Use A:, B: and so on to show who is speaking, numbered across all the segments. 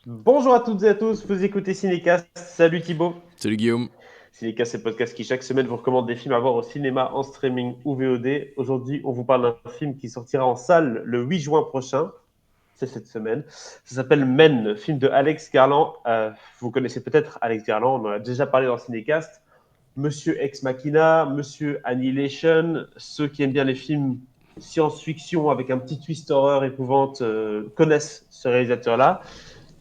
A: Bonjour à toutes et à tous, vous écoutez Cinécast. Salut Thibaut.
B: Salut Guillaume.
A: Cinécast, c'est le podcast qui chaque semaine vous recommande des films à voir au cinéma, en streaming ou VOD. Aujourd'hui, on vous parle d'un film qui sortira en salle le 8 juin prochain. C'est cette semaine. Ça s'appelle Men, film de Alex Garland. Vous connaissez peut-être Alex Garland, on en a déjà parlé dans Cinécast. Monsieur Ex Machina, Monsieur Annihilation. Ceux qui aiment bien les films science-fiction avec un petit twist horreur épouvante connaissent ce réalisateur-là,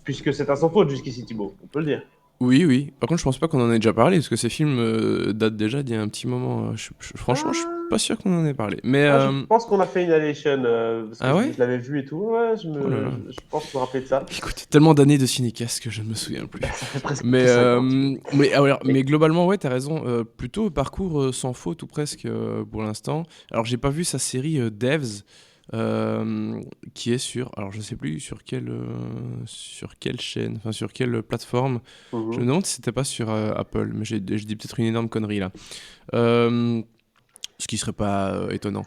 A: puisque c'est un sans faute jusqu'ici, Thibaut, on peut le dire.
B: Oui, oui. Par contre, je pense pas qu'on en ait déjà parlé, parce que ces films datent déjà d'il y a un petit moment. Franchement, je suis
A: Ah,
B: pas sûr qu'on en ait parlé. Mais,
A: je pense qu'on a fait Annihilation parce que
B: ah ouais?
A: je l'avais vu et tout. Ouais,
B: Oh là là.
A: je pense me rappeler de ça.
B: Écoute, tellement d'années de cinécast que je ne me souviens plus.
A: Ça fait presque
B: Mais,
A: 5 ans, Thibaut.
B: mais
A: Mais
B: globalement, ouais, t'as raison. Plutôt parcours sans faute ou presque pour l'instant. Alors, j'ai pas vu sa série Devs, qui est sur. Alors, je sais plus sur quelle chaîne, enfin, sur quelle plateforme. Je me
A: mhm.
B: demande si c'était pas sur Apple, mais je dis peut-être une énorme connerie là. Euh, Ce qui serait pas étonnant.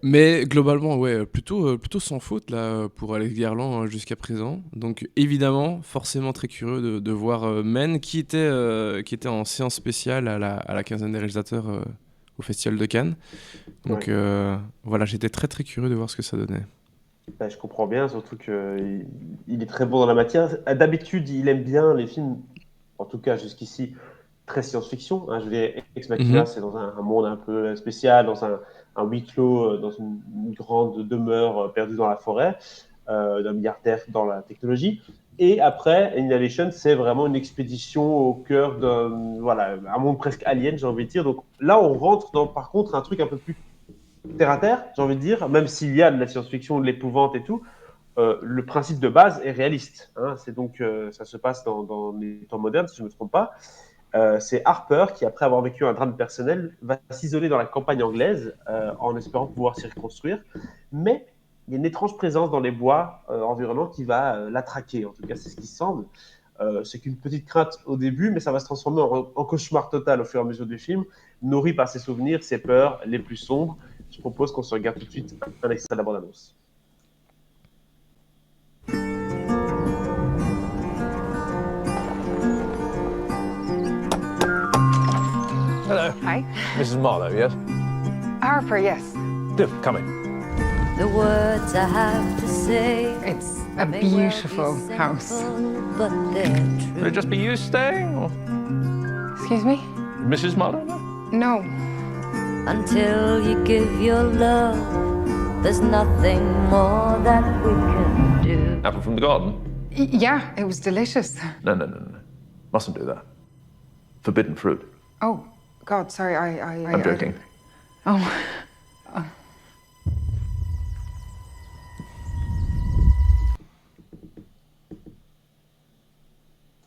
B: Mais globalement, ouais, plutôt sans faute là pour Alex Garland jusqu'à présent. Donc évidemment, forcément très curieux de voir Men qui était en séance spéciale à la quinzaine des réalisateurs au Festival de Cannes. Donc
A: Ouais.
B: voilà, j'étais très très curieux de voir ce que ça donnait.
A: Bah, je comprends bien, surtout qu'il est très bon dans la matière. D'habitude, il aime bien les films, en tout cas jusqu'ici, très science-fiction. Hein. Je veux dire, Ex Machina,
B: Mhm,
A: c'est dans un monde un peu spécial, dans un huis clos, dans une grande demeure perdue dans la forêt, d'un milliardaire dans la technologie. Et après, Annihilation, c'est vraiment une expédition au cœur d'un voilà, un monde presque alien, j'ai envie de dire. Donc là, on rentre dans, par contre, un truc un peu plus terre à terre, j'ai envie de dire, même s'il y a de la science-fiction, de l'épouvante et tout. Le principe de base est réaliste. Hein. C'est donc, ça se passe dans les temps modernes, si je ne me trompe pas. C'est Harper qui, après avoir vécu un drame personnel, va s'isoler dans la campagne anglaise en espérant pouvoir s'y reconstruire. Mais il y a une étrange présence dans les bois environnants qui va la traquer. En tout cas, c'est ce qui semble. C'est qu'une petite crainte au début, mais ça va se transformer en cauchemar total au fur et à mesure du film, nourri par ses souvenirs, ses peurs les plus sombres. Je propose qu'on se regarde tout de suite un extrait de la bande-annonce.
C: Hello,
D: Hi.
C: Mrs. Marlowe, yes?
D: Harper, yes.
C: Do, come in.
E: The words I have to say
D: It's a
E: may well
D: beautiful
E: be
D: house.
E: simple, but they're
C: Will it
E: true.
C: just be you staying, or
D: Excuse me?
C: Mrs. Marlowe? No?
D: No.
E: Until you give your love, there's nothing more that we can do.
C: Apple from the garden?
D: Yeah, it was delicious.
C: No, no, no, no. Mustn't do that. Forbidden fruit.
D: Oh, God, sorry,
C: I'm joking.
D: Oh,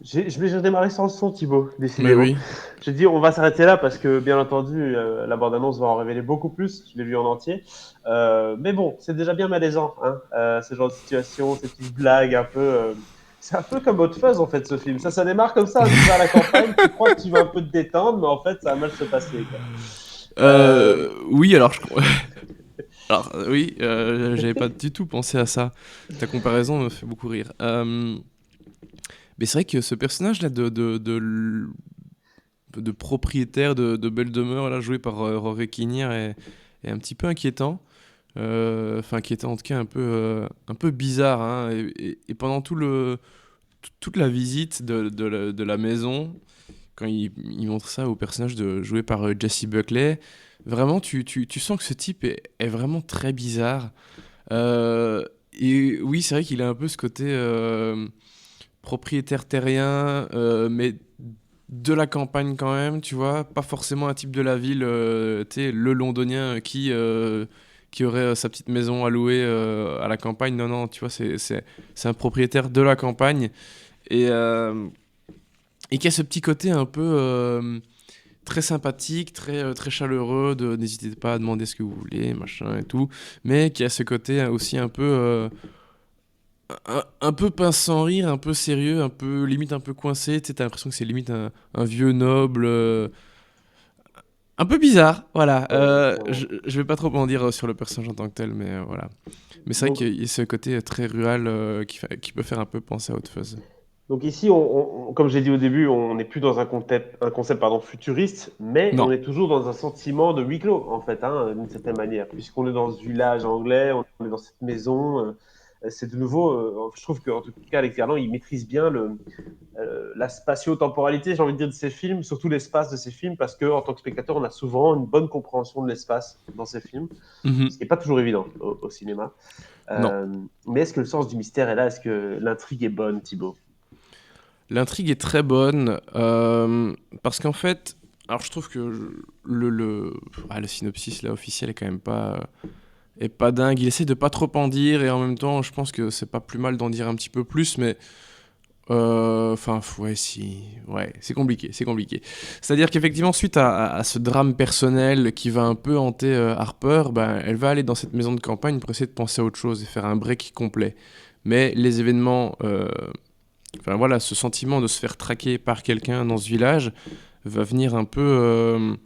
A: J'ai démarré sans le son, Thibaut,
B: mais
A: décidément.
B: oui.
A: J'ai dit, on va s'arrêter là parce que, bien entendu, la bande-annonce va en révéler beaucoup plus. Je l'ai vu en entier. Mais bon, c'est déjà bien malaisant, hein, ce genre de situation, ces petites blagues un peu. C'est un peu comme Hot Fuzz, en fait, ce film. Ça démarre comme ça. Tu vas à la campagne, tu crois que tu vas un peu te détendre, mais en fait, ça va mal se passer, quoi. Euh,
B: Oui, alors alors oui, j'avais pas du tout pensé à ça. Ta comparaison me fait beaucoup rire. Mais c'est vrai que ce personnage-là de propriétaire de belle demeure, là, joué par Rory Kinnear, est un petit peu inquiétant. Enfin, inquiétant, en tout cas, un peu bizarre. Hein. Et pendant toute la visite de la maison, quand il montre ça au personnage joué par Jessie Buckley, vraiment, tu sens que ce type est vraiment très bizarre. Et oui, c'est vrai qu'il a un peu ce côté propriétaire terrien, mais de la campagne quand même, tu vois, pas forcément un type de la ville, tu sais, le londonien qui aurait sa petite maison à louer à la campagne. Non, non, tu vois, c'est un propriétaire de la campagne et qui a ce petit côté un peu très sympathique, très chaleureux, n'hésitez pas à demander ce que vous voulez, machin et tout, mais qui a ce côté aussi un peu un peu pince sans rire, un peu sérieux, un peu limite un peu coincé. Tu sais, t'as l'impression que c'est limite un vieux noble, Un peu bizarre, voilà.
A: Ouais.
B: Je vais pas trop en dire sur le personnage en tant que tel, mais voilà. Mais c'est vrai
A: Donc,
B: qu'il y a ce côté très rural qui peut faire un peu penser à Hot Fuzz.
A: donc ici, comme j'ai dit au début, on n'est plus dans un concept pardon, futuriste, mais on
B: Non,
A: est toujours dans un sentiment de huis clos, en fait, hein, d'une certaine manière, puisqu'on est dans ce village anglais, on est dans cette maison. C'est de nouveau, je trouve qu'en tout cas, Alex Garland, il maîtrise bien la spatio-temporalité, j'ai envie de dire, de ces films, surtout l'espace de ces films, parce qu'en tant que spectateur, on a souvent une bonne compréhension de l'espace dans ces films,
B: mhm,
A: ce qui n'est pas toujours évident au cinéma.
B: non.
A: Euh, mais est-ce que le sens du mystère est là? Est-ce que l'intrigue est bonne, Thibaut?
B: L'intrigue est très bonne parce qu'en fait, alors je trouve que le synopsis là officiel est pas dingue. Il essaie de pas trop en dire et en même temps, je pense que c'est pas plus mal d'en dire un petit peu plus, mais enfin ouais si ouais c'est compliqué, c'est compliqué. C'est-à-dire qu'effectivement suite à ce drame personnel qui va un peu hanter Harper, ben elle va aller dans cette maison de campagne pour essayer de penser à autre chose et faire un break complet. Mais les événements enfin voilà, ce sentiment de se faire traquer par quelqu'un dans ce village va venir un peu,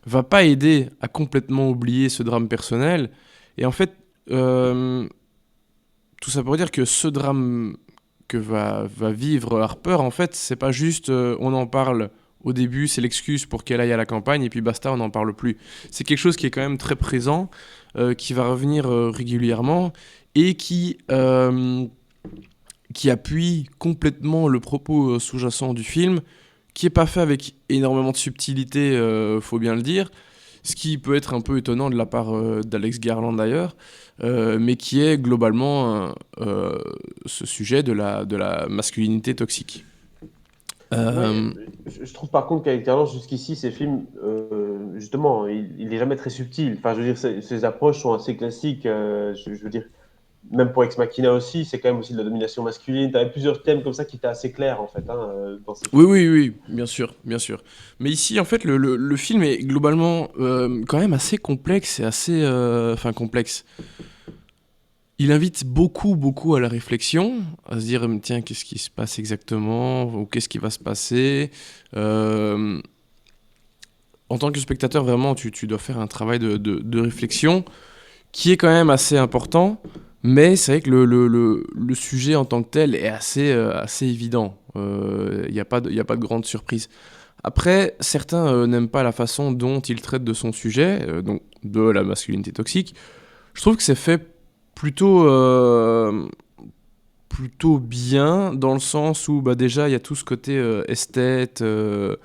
B: va pas aider à complètement oublier ce drame personnel. Et en fait, euh, tout ça pour dire que ce drame que va vivre Harper, en fait, c'est pas juste on en parle au début, c'est l'excuse pour qu'elle aille à la campagne et puis basta, on n'en parle plus. C'est quelque chose qui est quand même très présent, qui va revenir régulièrement et qui appuie complètement le propos sous-jacent du film, qui est pas fait avec énormément de subtilité, faut bien le dire, ce qui peut être un peu étonnant de la part d'Alex Garland d'ailleurs, mais qui est globalement ce sujet de la masculinité toxique.
A: Oui,
B: Euh,
A: je trouve par contre qu'avec Carlos, jusqu'ici, ces films, justement, il est jamais très subtil. Enfin, je veux dire, ses approches sont assez classiques. Je veux dire, même pour Ex Machina aussi, c'est quand même aussi de la domination masculine. Tu avais plusieurs thèmes comme ça qui étaient assez clairs, en fait, hein, dans ces
B: oui,
A: films.
B: oui, oui, bien sûr, bien sûr. Mais ici, en fait, le film est globalement quand même assez complexe et assez... Enfin, complexe. Il invite beaucoup, beaucoup à la réflexion, à se dire, tiens, qu'est-ce qui se passe exactement, ou qu'est-ce qui va se passer. Euh, En tant que spectateur, vraiment, tu dois faire un travail de réflexion qui est quand même assez important, mais c'est vrai que le sujet en tant que tel est assez évident. Il n'y a pas y a pas de grande surprise. Après, certains n'aiment pas la façon dont il traite de son sujet, donc de la masculinité toxique. Je trouve que c'est fait plutôt, plutôt bien, dans le sens où bah, déjà il y a tout ce côté esthète, euh,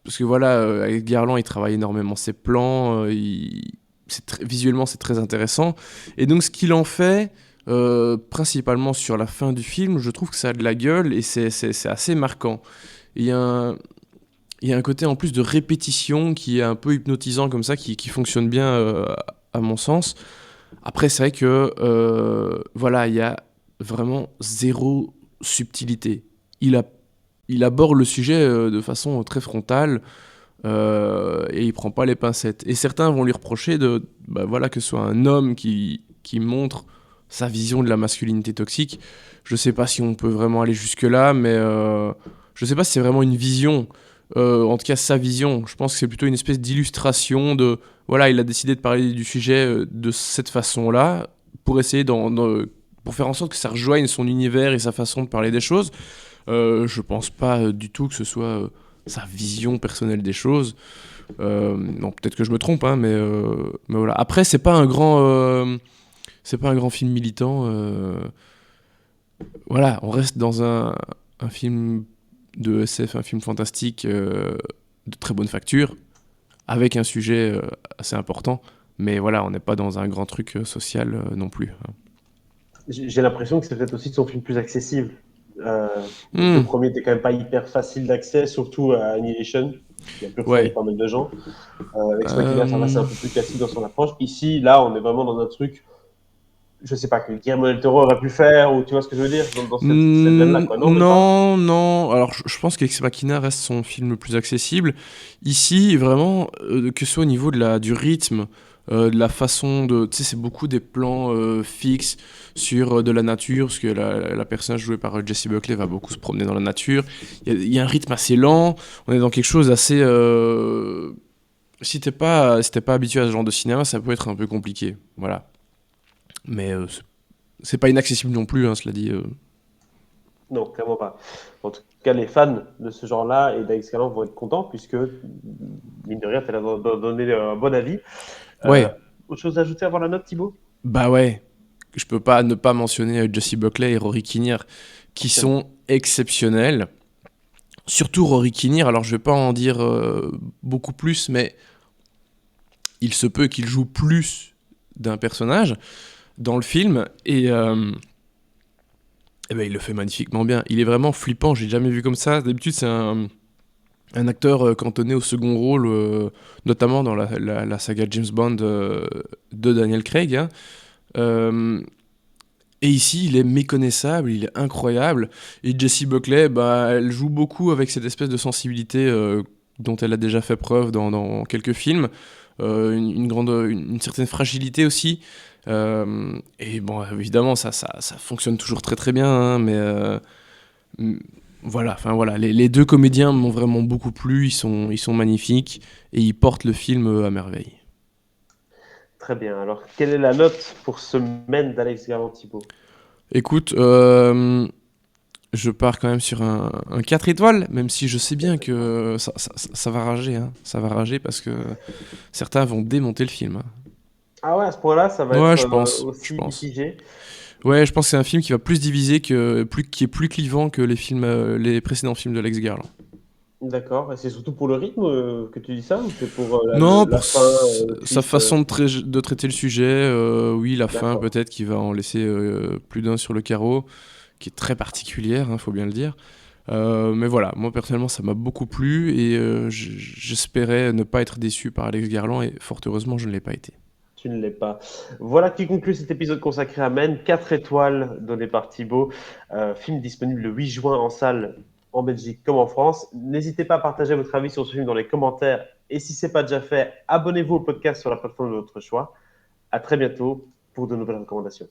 B: parce que voilà, avec Garland il travaille énormément ses plans, visuellement c'est très intéressant, et donc ce qu'il en fait, principalement sur la fin du film, je trouve que ça a de la gueule et c'est assez marquant. Il y a un, il y a un côté en plus de répétition qui est un peu hypnotisant comme ça, qui fonctionne bien à mon sens. Après, c'est vrai que voilà, il y a vraiment zéro subtilité. Il, a, il aborde le sujet de façon très frontale et il prend pas les pincettes. Et certains vont lui reprocher bah, voilà, que ce soit un homme qui montre sa vision de la masculinité toxique. Je sais pas si on peut vraiment aller jusque-là, mais je sais pas si c'est vraiment une vision. En tout cas, sa vision. Je pense que c'est plutôt une espèce d'illustration de voilà, il a décidé de parler du sujet de cette façon-là pour essayer pour faire en sorte que ça rejoigne son univers et sa façon de parler des choses. Je pense pas du tout que ce soit sa vision personnelle des choses. Non, peut-être que je me trompe, hein, mais voilà. Après, c'est pas un grand film militant. Voilà, on reste dans un film de SF, un film fantastique de très bonne facture avec un sujet assez important. Mais voilà, on n'est pas dans un grand truc social non plus, hein.
A: J'ai l'impression que c'est peut-être aussi son film plus accessible. Euh, les deux
B: Hmm,
A: premiers étaient quand même pas hyper faciles d'accès, surtout à Annihilation, qui a pu refroidir
B: ouais.
A: pas mal de gens. Ex Machina, ça va, c'est
B: Euh,
A: un peu plus classique dans son approche. Ici, là, on est vraiment dans un truc. je sais pas, que Guillermo del Toro aurait pu faire, ou tu vois ce que je veux dire, dans cette veine-là, quoi. Non, même pas.
B: Non, non. Alors, je pense qu'Ex Machina reste son film le plus accessible. Ici, vraiment, que ce soit au niveau du rythme, de la façon de. Tu sais, c'est beaucoup des plans fixes sur de la nature, parce que la personnage jouée par Jessie Buckley va beaucoup se promener dans la nature. Il y a un rythme assez lent. On est dans quelque chose d'assez. Si t'es pas habitué à ce genre de cinéma, ça peut être un peu compliqué. Voilà. Mais c'est pas inaccessible non plus, hein, cela dit.
A: Non, clairement pas. En tout cas, les fans de ce genre-là et d'Alex Garland vont être contents, puisque, mine de rien, tu as donné un bon avis.
B: Ouais.
A: Autre chose à ajouter avant la note, Thibaut?
B: Bah ouais, je peux pas ne pas mentionner Jessie Buckley et Rory Kinnear qui sont exceptionnels. Surtout Rory Kinnear, alors je vais pas en dire beaucoup plus, mais il se peut qu'il joue plus d'un personnage dans le film et ben il le fait magnifiquement bien. Il est vraiment flippant, j'ai jamais vu comme ça. D'habitude c'est un acteur cantonné au second rôle, notamment dans la saga James Bond de Daniel Craig, hein. Euh, Et ici, il est méconnaissable, il est incroyable. Et Jessie Buckley, bah, elle joue beaucoup avec cette espèce de sensibilité dont elle a déjà fait preuve dans quelques films. Une certaine fragilité aussi. Et bon, évidemment, ça fonctionne toujours très très bien, hein, mais mm, voilà, enfin voilà, les deux comédiens m'ont vraiment beaucoup plu. Ils sont magnifiques et ils portent le film à merveille.
A: Très bien. Alors, quelle est la note pour Semaine d'Alex Garland, Thibaut?
B: Écoute, je pars quand même sur un 4 étoiles, même si je sais bien que ça va rager, hein. Ça va rager parce que certains vont démonter le film, hein.
A: Ah ouais, à ce point-là, ça va
B: Ouais,
A: être
B: je
A: aussi
B: pense.
A: mitigé.
B: Ouais, je pense que c'est un film qui va plus diviser qui est plus clivant que les précédents films de Lex Garland.
A: D'accord. Et c'est surtout pour le rythme que tu dis ça, ou c'est pour
B: Non,
A: la
B: pour
A: fin, le
B: sa
A: twist
B: façon de traiter le sujet, oui, la fin
A: D'accord.
B: peut-être qui va en laisser plus d'un sur le carreau, qui est très particulière, hein, faut bien le dire. Mais voilà, moi personnellement ça m'a beaucoup plu et j'espérais ne pas être déçu par Alex Garland et fort heureusement je ne l'ai pas été.
A: Tu ne l'es pas. Voilà qui conclut cet épisode consacré à Men. 4 étoiles données par Thibaut. Film disponible le 8 juin en salle en Belgique comme en France. N'hésitez pas à partager votre avis sur ce film dans les commentaires. Et si ce n'est pas déjà fait, abonnez-vous au podcast sur la plateforme de votre choix. À très bientôt pour de nouvelles recommandations.